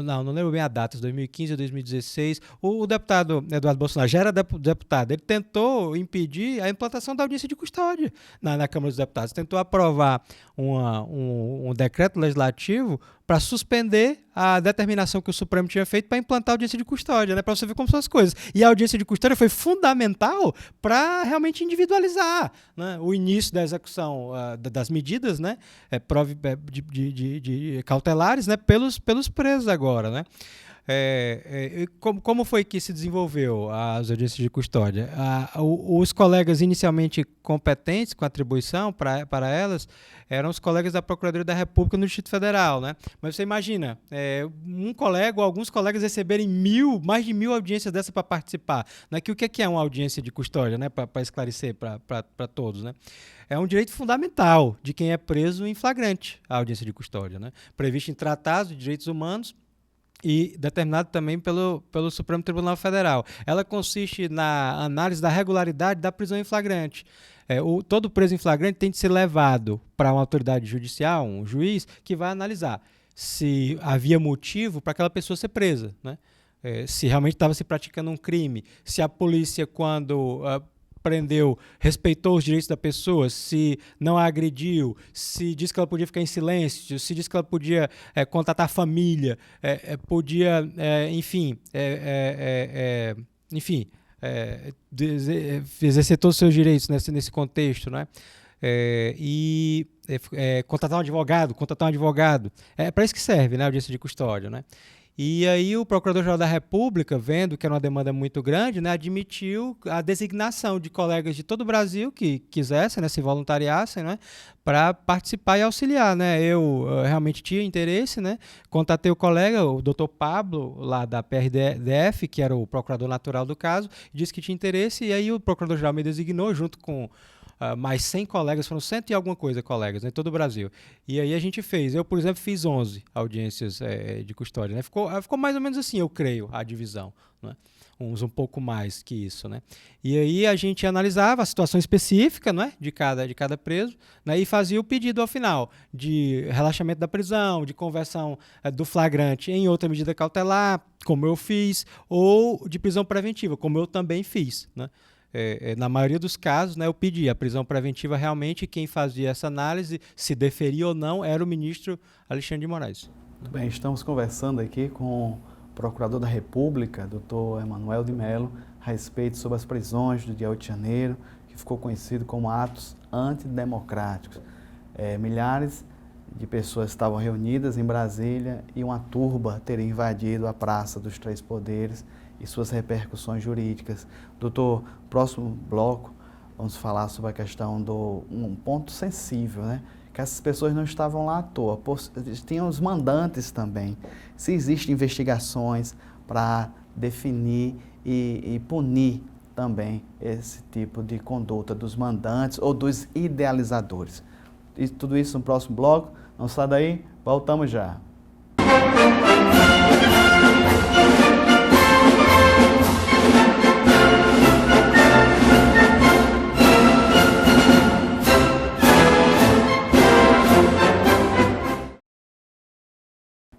Não lembro bem a data, 2015 ou 2016. O deputado Eduardo Bolsonaro já era deputado. Ele tentou impedir a implantação da audiência de custódia na Câmara dos Deputados. Tentou aprovar um decreto legislativo para suspender a determinação que o Supremo tinha feito para implantar a audiência de custódia, né? Para você ver como são as coisas. E a audiência de custódia foi fundamental para realmente individualizar, né, o início da execução das medidas, né, de cautelares, né, pelos presos agora, né? Como foi que se desenvolveu as audiências de custódia? Os colegas inicialmente competentes com atribuição para elas eram os colegas da Procuradoria da República no Distrito Federal, né? Mas você imagina, um colega ou alguns colegas receberem mais de 1.000 audiências dessa para participar, né? O que é uma audiência de custódia, né? Para esclarecer para todos, né? É um direito fundamental de quem é preso em flagrante, a audiência de custódia, né? Previsto em tratados de direitos humanos e determinado também pelo Supremo Tribunal Federal. Ela consiste na análise da regularidade da prisão em flagrante. Todo preso em flagrante tem de ser levado para uma autoridade judicial, um juiz, que vai analisar se havia motivo para aquela pessoa ser presa, né? Se realmente estava se praticando um crime, se a polícia, quando prendeu, respeitou os direitos da pessoa, se não a agrediu, se disse que ela podia ficar em silêncio, se disse que ela podia contatar a família, podia, exercitou seus direitos nesse contexto, né? Contratar um advogado. É para isso que serve, né, a audiência de custódia, né? E aí o Procurador-Geral da República, vendo que era uma demanda muito grande, né, admitiu a designação de colegas de todo o Brasil que quisessem, né, se voluntariassem, né, para participar e auxiliar, né? Eu realmente tinha interesse, né? Contatei o colega, o Dr. Pablo, lá da PRDF, que era o procurador natural do caso, disse que tinha interesse, e aí o Procurador-Geral me designou junto com mais 100 colegas, foram 100 e alguma coisa colegas, né, em todo o Brasil. E aí a gente fez, eu, por exemplo, fiz 11 audiências de custódia, né? Ficou mais ou menos assim, eu creio, a divisão, né? Uns um pouco mais que isso, né? E aí a gente analisava a situação específica, né, de cada preso, né, e fazia o pedido ao final de relaxamento da prisão, de conversão do flagrante em outra medida cautelar, como eu fiz, ou de prisão preventiva, como eu também fiz, né? Na maioria dos casos, né, eu pedi a prisão preventiva, realmente quem fazia essa análise, se deferia ou não, era o ministro Alexandre de Moraes. Muito bem, estamos conversando aqui com o Procurador da República, Dr. Emanuel de Mello, a respeito sobre as prisões do dia 8 de janeiro, que ficou conhecido como atos antidemocráticos. Milhares de pessoas estavam reunidas em Brasília e uma turba teria invadido a Praça dos Três Poderes e suas repercussões jurídicas. Doutor, próximo bloco, vamos falar sobre a questão um ponto sensível, né? Que essas pessoas não estavam lá à toa, tinham os mandantes também. Se existem investigações para definir e punir também esse tipo de conduta dos mandantes ou dos idealizadores. E tudo isso no próximo bloco. Não sai daí, voltamos já.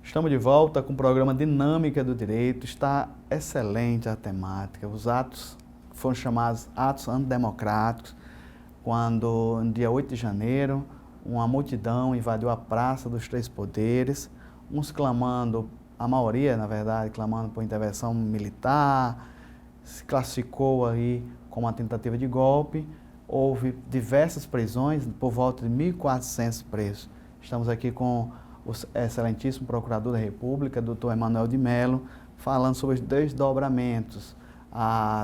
Estamos de volta com o programa Dinâmica do Direito. Está excelente a temática. Os atos foram chamados atos antidemocráticos, quando, no dia 8 de janeiro, uma multidão invadiu a Praça dos Três Poderes, uns clamando, a maioria, na verdade, clamando por intervenção militar, se classificou aí como uma tentativa de golpe. Houve diversas prisões, por volta de 1.400 presos. Estamos aqui com o excelentíssimo Procurador da República, Dr. Emanuel de Mello, falando sobre os desdobramentos,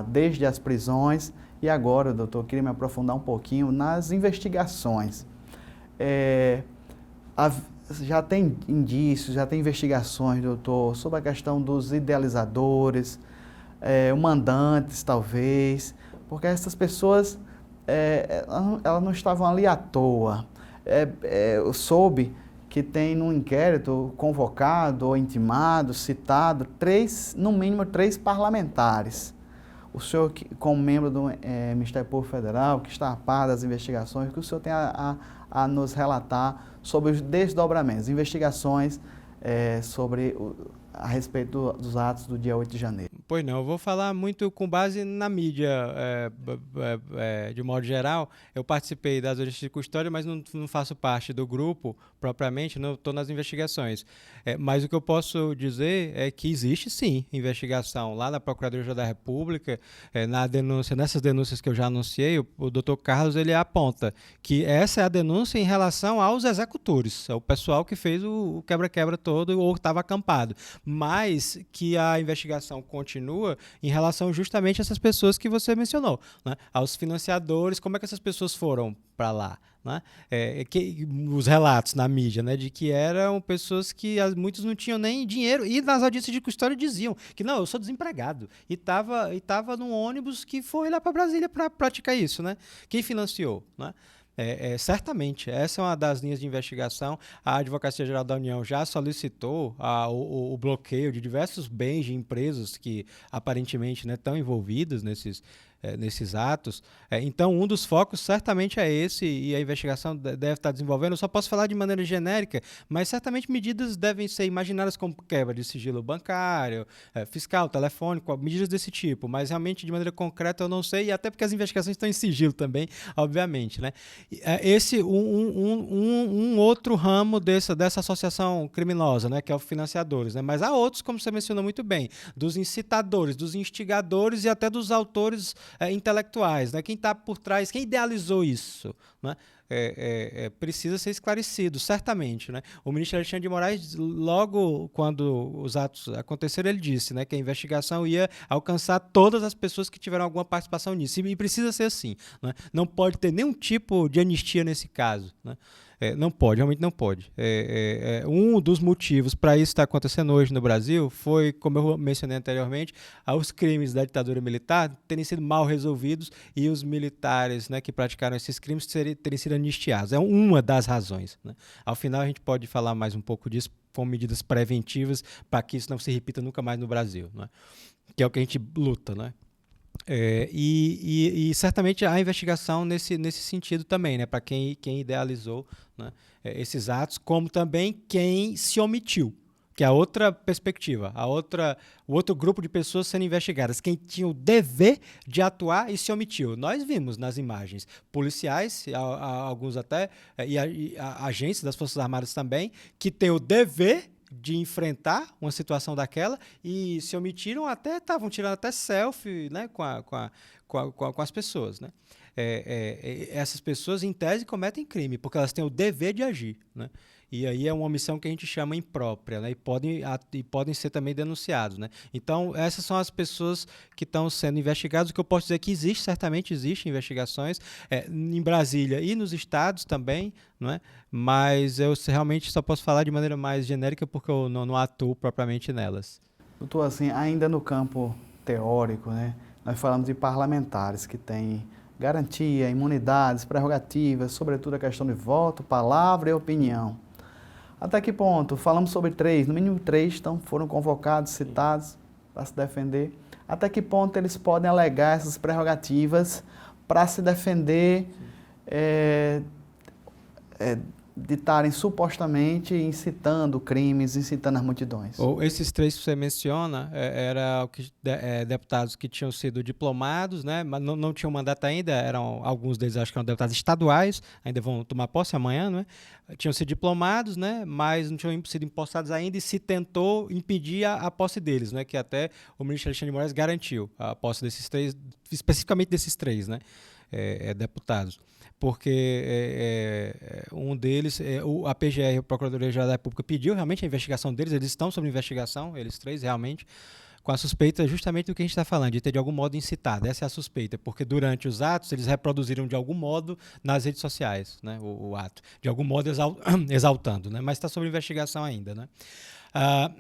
desde as prisões e agora, doutor, eu queria me aprofundar um pouquinho nas investigações. Já tem indícios, já tem investigações, doutor, sobre a questão dos idealizadores, mandantes, talvez, porque essas pessoas, elas não estavam ali à toa. Eu soube que tem no inquérito convocado ou intimado, citado, no mínimo três parlamentares. O senhor, como membro do Ministério Público Federal, que está a par das investigações, que o senhor tem a nos relatar sobre os desdobramentos, investigações a respeito dos atos do dia 8 de janeiro. Pois não, eu vou falar muito com base na mídia, de modo geral. Eu participei das audiências de custódia, mas não faço parte do grupo propriamente, não estou nas investigações. Mas o que eu posso dizer é que existe sim investigação lá na Procuradoria da República, nessas denúncias que eu já anunciei, o doutor Carlos ele aponta que essa é a denúncia em relação aos executores, é o pessoal que fez o quebra-quebra todo ou estava acampado, mas que a investigação continua em relação justamente a essas pessoas que você mencionou, né? Aos financiadores, como é que essas pessoas foram para lá, né? Os relatos na mídia, né, de que eram pessoas que muitos não tinham nem dinheiro e nas audiências de custódia diziam que não, eu sou desempregado e tava num ônibus que foi lá para Brasília para praticar isso, né? Quem financiou, né? Certamente, essa é uma das linhas de investigação. A Advocacia Geral da União já solicitou o bloqueio de diversos bens de empresas que aparentemente, né, estão envolvidas nesses atos. Então, um dos focos certamente é esse, e a investigação deve estar desenvolvendo. Eu só posso falar de maneira genérica, mas certamente medidas devem ser imaginadas como quebra de sigilo bancário, fiscal, telefônico, medidas desse tipo, mas realmente de maneira concreta eu não sei, e até porque as investigações estão em sigilo também, obviamente, né? Esse um outro ramo dessa associação criminosa, né, que é o financiadores, né? Mas há outros, como você mencionou muito bem, dos incitadores, dos instigadores e até dos autores intelectuais, né? Quem está por trás, quem idealizou isso, né? Precisa ser esclarecido, certamente, né? O ministro Alexandre de Moraes, logo quando os atos aconteceram, ele disse, né, que a investigação ia alcançar todas as pessoas que tiveram alguma participação nisso, e precisa ser assim, né? Não pode ter nenhum tipo de anistia nesse caso, né? Não pode, realmente não pode. Um dos motivos para isso estar acontecendo hoje no Brasil foi, como eu mencionei anteriormente, os crimes da ditadura militar terem sido mal resolvidos e os militares, né, que praticaram esses crimes terem sido anistiados. É uma das razões, né? Ao final a gente pode falar mais um pouco disso com medidas preventivas para que isso não se repita nunca mais no Brasil, né? Que é o que a gente luta, né? E certamente há investigação nesse sentido também, né, para quem idealizou, né, esses atos, como também quem se omitiu, que é a outra perspectiva, o outro grupo de pessoas sendo investigadas, quem tinha o dever de atuar e se omitiu. Nós vimos nas imagens policiais, alguns até, e agentes das Forças Armadas também, que têm o dever de enfrentar uma situação daquela e se omitiram, até estavam tirando até selfie, né, com as pessoas, né? Essas pessoas, em tese, cometem crime, porque elas têm o dever de agir, né? E aí é uma omissão que a gente chama imprópria, né? E podem ser também denunciados, né? Então, essas são as pessoas que estão sendo investigadas. O que eu posso dizer é que certamente existem investigações em Brasília e nos estados também, não é? Mas eu realmente só posso falar de maneira mais genérica porque eu não atuo propriamente nelas. Doutor, assim, ainda no campo teórico, né? Nós falamos de parlamentares que têm garantia, imunidades, prerrogativas, sobretudo a questão de voto, palavra e opinião. Até que ponto? Falamos sobre 3, no mínimo 3 foram convocados, citados para se defender. Até que ponto eles podem alegar essas prerrogativas para se defender de estarem supostamente incitando crimes, incitando as multidões? Esses 3 que você menciona eram deputados que tinham sido diplomados, né, mas não tinham mandato ainda, eram alguns deles, acho que eram deputados estaduais, ainda vão tomar posse amanhã, né? Tinham sido diplomados, né, mas não tinham sido empossados ainda e se tentou impedir a posse deles, né, que até o ministro Alexandre de Moraes garantiu a posse desses 3, especificamente desses 3, né, deputados. Porque um deles, a PGR, a Procuradoria-Geral da República, pediu realmente a investigação deles, eles estão sob investigação, eles 3 realmente, com a suspeita justamente do que a gente está falando, de ter de algum modo incitado. Essa é a suspeita, porque durante os atos eles reproduziram de algum modo nas redes sociais, né, o ato, de algum modo exaltando, né, mas está sob investigação ainda, né.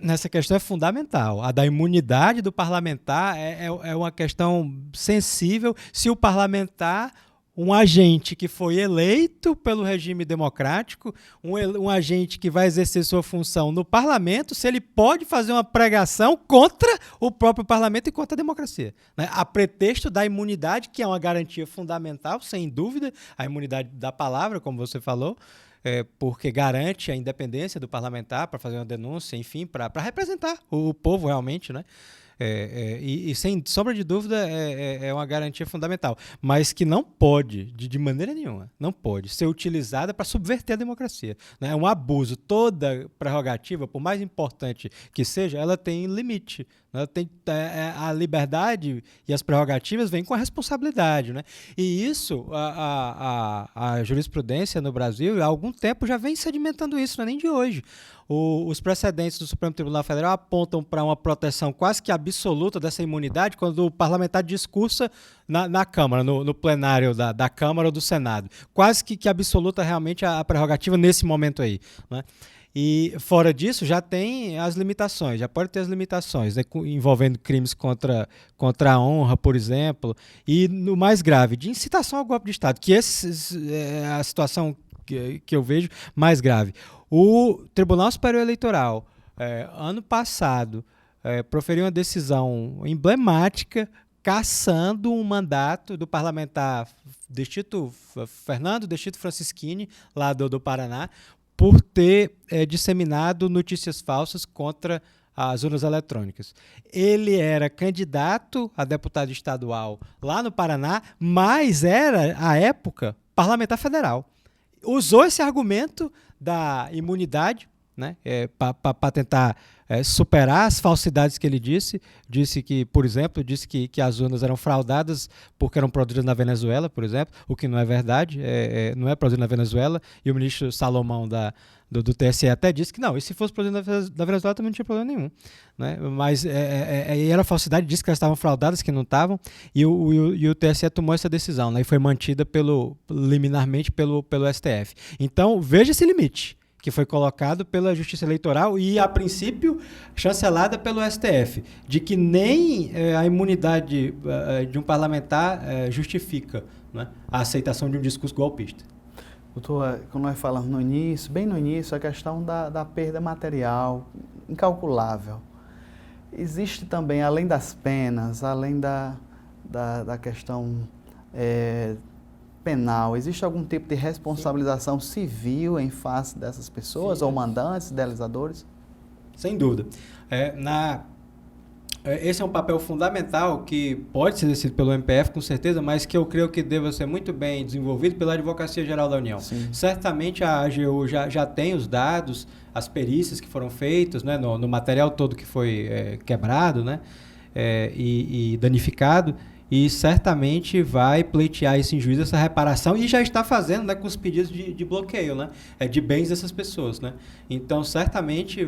Nessa questão é fundamental. A da imunidade do parlamentar é uma questão sensível. Se o parlamentar, um agente que foi eleito pelo regime democrático, um agente que vai exercer sua função no parlamento, se ele pode fazer uma pregação contra o próprio parlamento e contra a democracia, né? A pretexto da imunidade, que é uma garantia fundamental, sem dúvida, a imunidade da palavra, como você falou, porque garante a independência do parlamentar para fazer uma denúncia, enfim, para representar o povo realmente, né? E sem sombra de dúvida é uma garantia fundamental, mas que não pode, de maneira nenhuma, não pode ser utilizada para subverter a democracia, né? É um abuso. Toda prerrogativa, por mais importante que seja, ela tem limite, né? A liberdade e as prerrogativas vêm com a responsabilidade, né? E isso, a jurisprudência no Brasil, há algum tempo já vem sedimentando isso, não é nem de hoje. Os precedentes do Supremo Tribunal Federal apontam para uma proteção quase que absoluta dessa imunidade quando o parlamentar discursa na Câmara, no plenário da Câmara ou do Senado. Quase que absoluta realmente a prerrogativa nesse momento aí, né? E fora disso já tem as limitações, já pode ter as limitações, né, envolvendo crimes contra a honra, por exemplo, e no mais grave, de incitação ao golpe de Estado, que essa é a situação que eu vejo mais grave. O Tribunal Superior Eleitoral, ano passado, proferiu uma decisão emblemática cassando um mandato do parlamentar Fernando Deschito Francischini, lá do Paraná, por ter disseminado notícias falsas contra as urnas eletrônicas. Ele era candidato a deputado estadual lá no Paraná, mas era, à época, parlamentar federal. Usou esse argumento da imunidade, né, para tentar superar as falsidades que ele disse que, por exemplo, que as urnas eram fraudadas porque eram produzidas na Venezuela, por exemplo, o que não é verdade, não é produzido na Venezuela, e o ministro Salomão do TSE até disse que não, e se fosse produzido na Venezuela também não tinha problema nenhum, né? Mas era falsidade, disse que elas estavam fraudadas, que não estavam, e o TSE tomou essa decisão, né, e foi mantida liminarmente pelo STF. Então, veja esse limite que foi colocado pela Justiça Eleitoral e, a princípio, chancelada pelo STF, de que nem a imunidade de um parlamentar justifica, né, a aceitação de um discurso golpista. Doutor, como nós falamos no início, bem no início, a questão da perda material incalculável. Existe também, além das penas, além da questão penal, existe algum tipo de responsabilização civil em face dessas pessoas, ou mandantes, idealizadores? Sem dúvida. Esse é um papel fundamental que pode ser exercido pelo MPF, com certeza, mas que eu creio que deva ser muito bem desenvolvido pela Advocacia Geral da União. Sim. Certamente a AGU já tem os dados, as perícias que foram feitas, né, no material todo que foi quebrado, né, e danificado, e certamente vai pleitear esse injuízo, essa reparação, e já está fazendo, né, com os pedidos de bloqueio, né, de bens dessas pessoas, né. Então, certamente,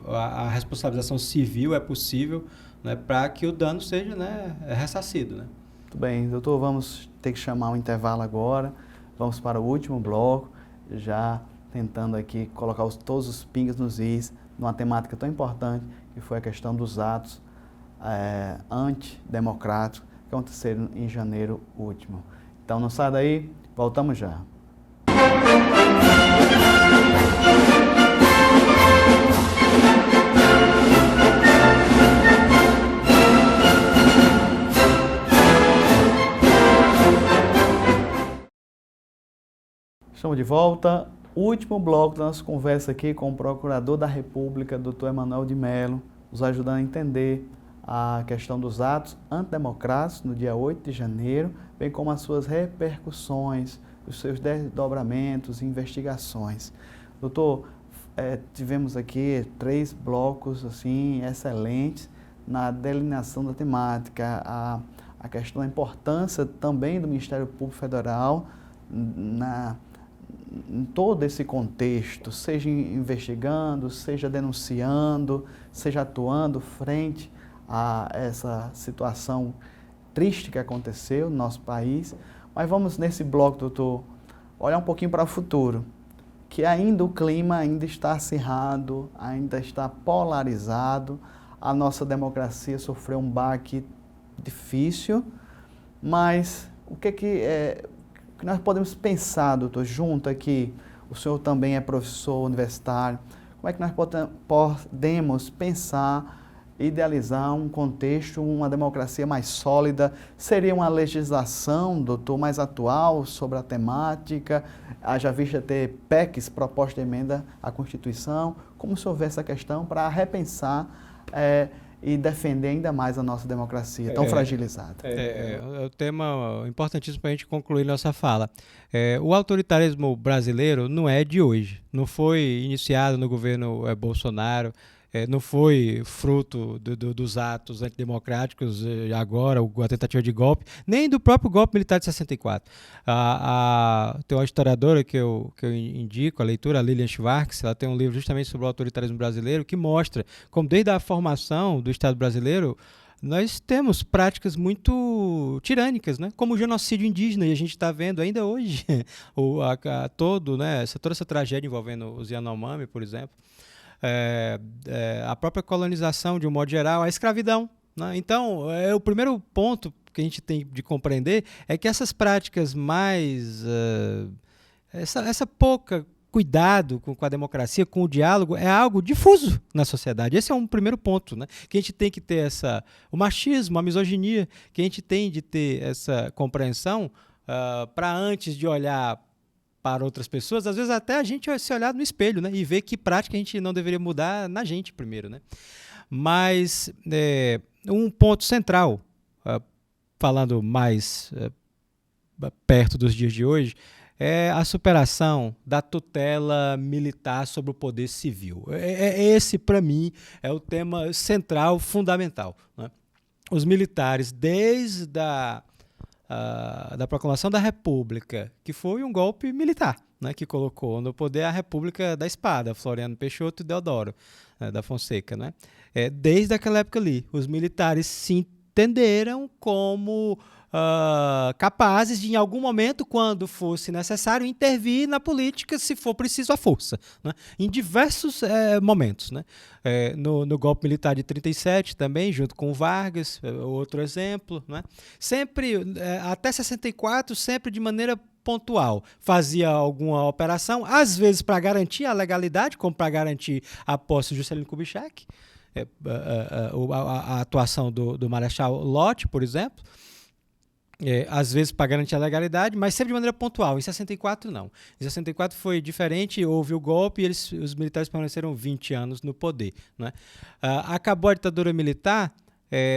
a responsabilização civil é possível, né, para que o dano seja, né, ressarcido, né. Muito bem, doutor, vamos ter que chamar um intervalo agora, vamos para o último bloco, já tentando aqui colocar todos os pingos nos is, numa temática tão importante, que foi a questão dos atos antidemocráticos que aconteceram em janeiro último. Então não sai daí, voltamos já. Estamos de volta. Último bloco da nossa conversa aqui com o Procurador da República, Dr. Emanuel de Mello, nos ajudando a entender a questão dos atos antidemocráticos no dia 8 de janeiro, bem como as suas repercussões, os seus desdobramentos e investigações. Doutor, tivemos aqui 3 blocos assim, excelentes na delineação da temática, a questão da importância também do Ministério Público Federal em todo esse contexto, seja investigando, seja denunciando, seja atuando frente a essa situação triste que aconteceu no nosso país. Mas vamos nesse bloco, doutor, olhar um pouquinho para o futuro, que ainda o clima ainda está acirrado, ainda está polarizado, a nossa democracia sofreu um baque difícil, mas o que nós podemos pensar, doutor, junto aqui, o senhor também é professor universitário, como é que nós podemos pensar, idealizar um contexto, uma democracia mais sólida? Seria uma legislação, doutor, mais atual sobre a temática? Haja vista ter PECs, proposta de emenda à Constituição? Como o senhor vê essa questão para repensar e defender ainda mais a nossa democracia tão fragilizada? É um tema importantíssimo para a gente concluir nossa fala. O autoritarismo brasileiro não é de hoje, não foi iniciado no governo Bolsonaro, não foi fruto dos atos antidemocráticos agora, a tentativa de golpe, nem do próprio golpe militar de 64. Tem uma historiadora que eu indico, a leitura, a Lilian Schwartz, ela tem um livro justamente sobre o autoritarismo brasileiro, que mostra como desde a formação do Estado brasileiro, nós temos práticas muito tirânicas, né? Como o genocídio indígena, e a gente está vendo ainda hoje toda essa tragédia envolvendo os Yanomami, por exemplo. A própria colonização, de um modo geral, a escravidão, né? Então, o primeiro ponto que a gente tem de compreender é que essas práticas mais... essa pouca cuidado com a democracia, com o diálogo, é algo difuso na sociedade. Esse é um primeiro ponto, né? Que a gente tem que ter o machismo, a misoginia, que a gente tem de ter essa compreensão para antes de olhar para outras pessoas, às vezes até a gente se olhar no espelho, né? E ver que prática a gente não deveria mudar na gente primeiro, né? Mas um ponto central, falando mais perto dos dias de hoje, é a superação da tutela militar sobre o poder civil. Esse, para mim, é o tema central, fundamental, né? Os militares, desde da proclamação da República, que foi um golpe militar, né, que colocou no poder a República da Espada, Floriano Peixoto e Deodoro, né, da Fonseca. Né? Desde aquela época ali, os militares se entenderam como capazes de, em algum momento, quando fosse necessário, intervir na política, se for preciso, à força, né? Em diversos momentos. Né? No golpe militar de 37 também, junto com o Vargas, outro exemplo. Né? Sempre, até 64, sempre de maneira pontual. Fazia alguma operação, às vezes para garantir a legalidade, como para garantir a posse de Juscelino Kubitschek, a atuação do Marechal Lott, por exemplo, às vezes para garantir a legalidade, mas sempre de maneira pontual. Em 64, não. Em 64 foi diferente, houve o golpe e os militares permaneceram 20 anos no poder. Né? Acabou a ditadura militar,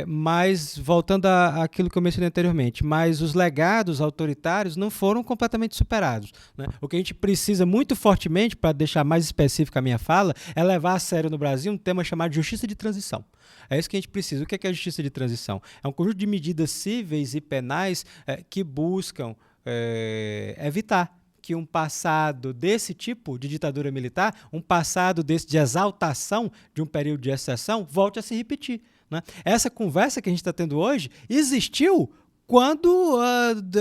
mas, voltando àquilo que eu mencionei anteriormente, mas os legados autoritários não foram completamente superados. Né? O que a gente precisa muito fortemente, para deixar mais específica a minha fala, é levar a sério no Brasil um tema chamado de justiça de transição. É isso que a gente precisa. O que é a justiça de transição? É um conjunto de medidas cíveis e penais que buscam evitar que um passado desse tipo de ditadura militar, um passado de exaltação de um período de exceção, volte a se repetir. Né? Essa conversa que a gente está tendo hoje existiu quando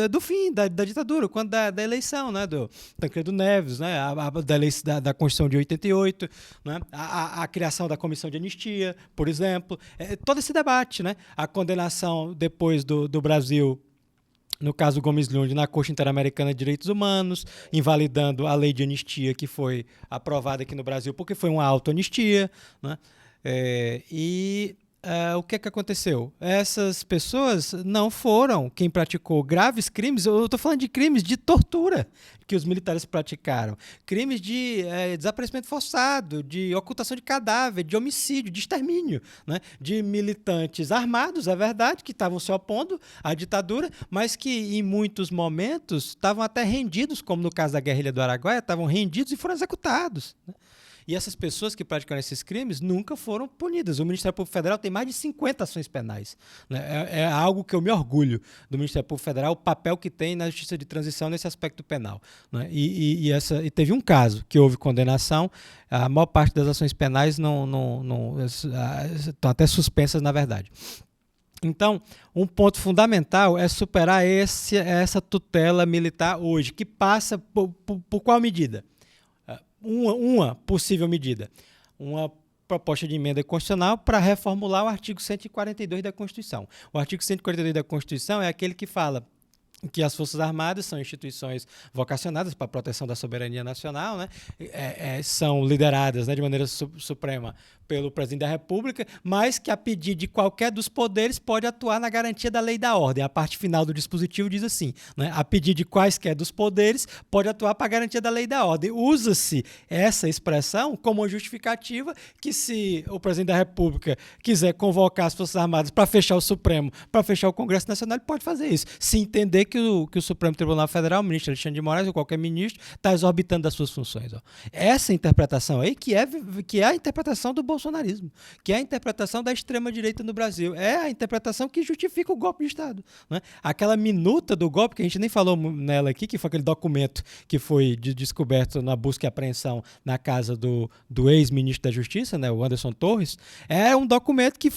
do fim da ditadura, quando da eleição, né, do Tancredo Neves, né, da Constituição de 88, né, a criação da Comissão de Anistia, por exemplo, todo esse debate, né, a condenação depois do Brasil, no caso Gomes Lund, na Corte Interamericana de Direitos Humanos, invalidando a lei de anistia que foi aprovada aqui no Brasil, porque foi uma autoanistia, né, o que aconteceu? Essas pessoas não foram quem praticou graves crimes. Eu estou falando de crimes de tortura que os militares praticaram. Crimes de desaparecimento forçado, de ocultação de cadáver, de homicídio, de extermínio, né? De militantes armados, é verdade, que estavam se opondo à ditadura, mas que em muitos momentos estavam até rendidos, como no caso da guerrilha do Araguaia, estavam rendidos e foram executados. Né? E essas pessoas que praticaram esses crimes nunca foram punidas. O Ministério Público Federal tem mais de 50 ações penais. Né? É algo que eu me orgulho do Ministério Público Federal, o papel que tem na justiça de transição nesse aspecto penal. Né? E teve um caso que houve condenação, a maior parte das ações penais estão até suspensas, na verdade. Então, um ponto fundamental é superar essa tutela militar hoje, que passa por qual medida? Uma possível medida, uma proposta de emenda constitucional para reformular o artigo 142 da Constituição. O artigo 142 da Constituição é aquele que fala que as Forças Armadas são instituições vocacionadas para a proteção da soberania nacional, né? São lideradas, né, de maneira suprema pelo presidente da República, mas que, a pedido de qualquer dos poderes, pode atuar na garantia da lei e da ordem. A parte final do dispositivo diz assim, né, a pedido de quaisquer dos poderes, pode atuar para a garantia da lei e da ordem. Usa-se essa expressão como uma justificativa que, se o presidente da República quiser convocar as Forças Armadas para fechar o Supremo, para fechar o Congresso Nacional, ele pode fazer isso. Se entender que o Supremo Tribunal Federal, o ministro Alexandre de Moraes ou qualquer ministro, está exorbitando das suas funções. Ó. Essa interpretação aí que é a interpretação do bolsonarismo, que é a interpretação da extrema-direita no Brasil, é a interpretação que justifica o golpe de Estado. Né? Aquela minuta do golpe, que a gente nem falou nela aqui, que foi aquele documento que foi descoberto na busca e apreensão na casa do ex-ministro da Justiça, né, o Anderson Torres, é um documento que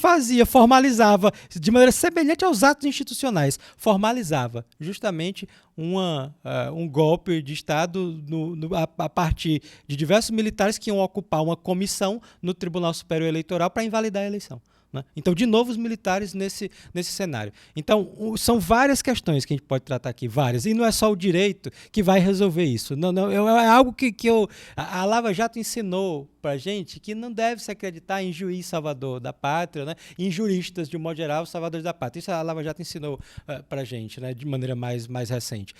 formalizava, de maneira semelhante aos atos institucionais, formalizava justamente um golpe de Estado a partir de diversos militares que iam ocupar uma comissão no Tribunal Superior Eleitoral para invalidar a eleição. né? Então, de novo, os militares nesse cenário. Então, são várias questões que a gente pode tratar aqui, várias. E não é só o direito que vai resolver isso. Não, é algo que a Lava Jato ensinou para a gente que não deve se acreditar em juiz salvador da pátria, né? Em juristas, de um modo geral, salvadores da pátria. Isso a Lava Jato ensinou para a gente, né? De maneira mais recente.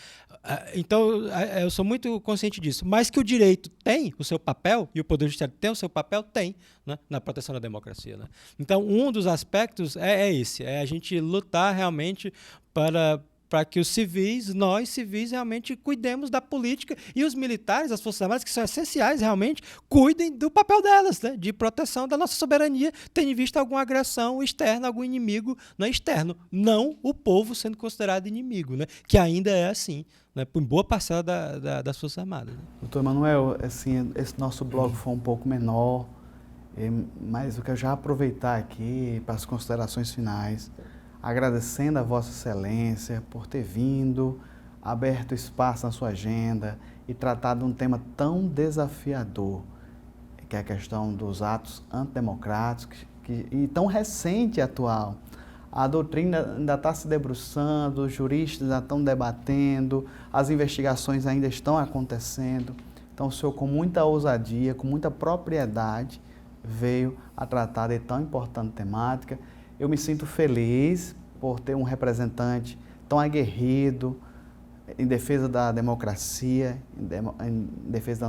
Então, eu sou muito consciente disso. Mas que o direito tem o seu papel, e o Poder Judiciário tem o seu papel, tem, né? Na proteção da democracia, né? Então, um dos aspectos é esse, é a gente lutar realmente para que os civis, nós civis, realmente cuidemos da política e os militares, as Forças Armadas, que são essenciais realmente, cuidem do papel delas, né, de proteção da nossa soberania, tendo em vista alguma agressão externa, algum inimigo, né, externo, não o povo sendo considerado inimigo, né, que ainda é assim, né, por boa parcela das Forças Armadas. Né. Doutor Emanuel, assim, esse nosso bloco foi um pouco menor, mas eu quero já aproveitar aqui para as considerações finais, agradecendo a Vossa Excelência por ter vindo, aberto espaço na sua agenda e tratado um tema tão desafiador, que é a questão dos atos antidemocráticos e tão recente e atual. A doutrina ainda está se debruçando, os juristas ainda estão debatendo, as investigações ainda estão acontecendo. Então, o senhor, com muita ousadia, com muita propriedade, veio a tratar de tão importante temática. Eu me sinto feliz por ter um representante tão aguerrido em defesa da democracia, em defesa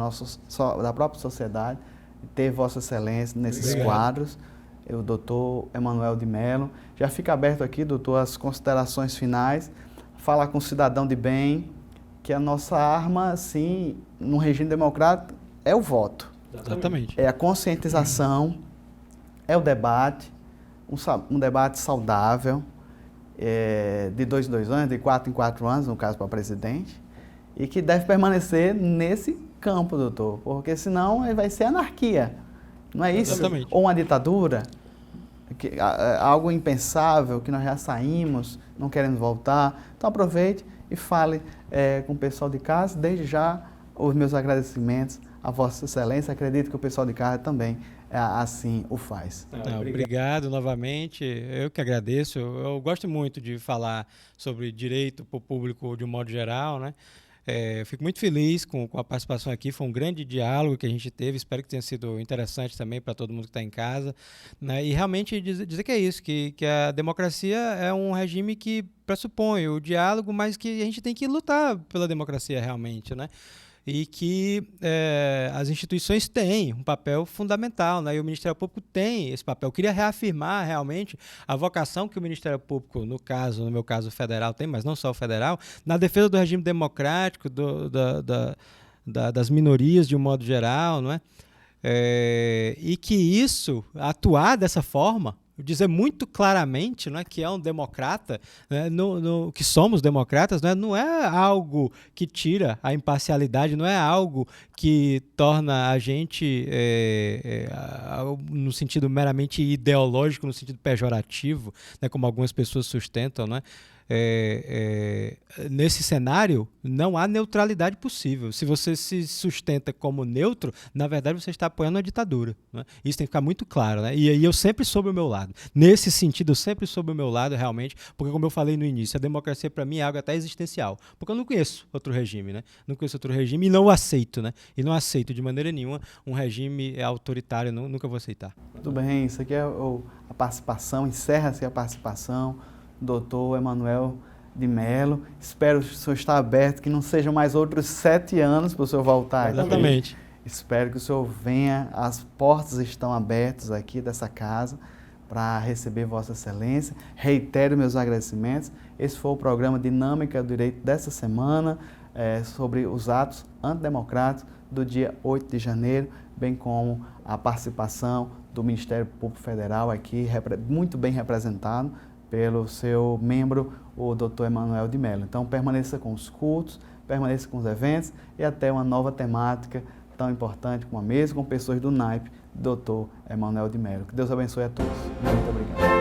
da própria sociedade, ter Vossa Excelência nesses quadros, o doutor Emanuel de Mello. Já fica aberto aqui, doutor, as considerações finais, falar com o cidadão de bem, que a nossa arma, assim, no regime democrático, é o voto. Exatamente. É a conscientização, é o debate, um debate saudável, de 2 em 2 anos, de 4 em 4 anos, no caso para presidente, e que deve permanecer nesse campo, doutor, porque senão vai ser anarquia, não é isso? Exatamente. Ou uma ditadura, algo impensável, que nós já saímos, não queremos voltar. Então aproveite e fale com o pessoal de casa, desde já os meus agradecimentos a Vossa Excelência, acredito que o pessoal de casa também assim o faz. Obrigado novamente, eu que agradeço. Eu gosto muito de falar sobre direito para o público de um modo geral, né? Eu fico muito feliz com a participação aqui, foi um grande diálogo que a gente teve, espero que tenha sido interessante também para todo mundo que está em casa, né? E realmente dizer que é isso, que a democracia é um regime que pressupõe o diálogo, mas que a gente tem que lutar pela democracia realmente, né? E que as instituições têm um papel fundamental, né? E o Ministério Público tem esse papel. Eu queria reafirmar realmente a vocação que o Ministério Público, no meu caso federal, tem, mas não só o federal, na defesa do regime democrático, das minorias de um modo geral, não é? E que isso, atuar dessa forma, dizer muito claramente, né, que é um democrata, né, que somos democratas, né, não é algo que tira a imparcialidade, não é algo que torna a gente, no sentido meramente ideológico, no sentido pejorativo, né, como algumas pessoas sustentam, né? Nesse cenário não há neutralidade possível. Se você se sustenta como neutro, na verdade você está apoiando a ditadura, né? Isso tem que ficar muito claro, né? E aí eu sempre soube o meu lado. Nesse sentido, eu sempre soube o meu lado realmente, porque como eu falei no início, a democracia para mim é algo até existencial, porque eu não conheço outro regime, né? Não conheço outro regime e não o aceito, né? E não aceito de maneira nenhuma um regime autoritário, nunca vou aceitar. Tudo bem, isso aqui é a participação, encerra-se a participação. Doutor Emanuel de Mello, espero que o senhor esteja aberto, que não sejam mais outros 7 anos para o senhor voltar aqui. Exatamente. Espero que o senhor venha, as portas estão abertas aqui dessa casa para receber Vossa Excelência. Reitero meus agradecimentos. Esse foi o programa Dinâmica do Direito dessa semana, sobre os atos antidemocráticos do dia 8 de janeiro, bem como a participação do Ministério Público Federal aqui, muito bem representado pelo seu membro, o Dr. Emanuel de Mello. Então, permaneça com os cultos, permaneça com os eventos e até uma nova temática tão importante como a mesma, com pessoas do naipe, Dr. Emanuel de Mello. Que Deus abençoe a todos. Muito obrigado.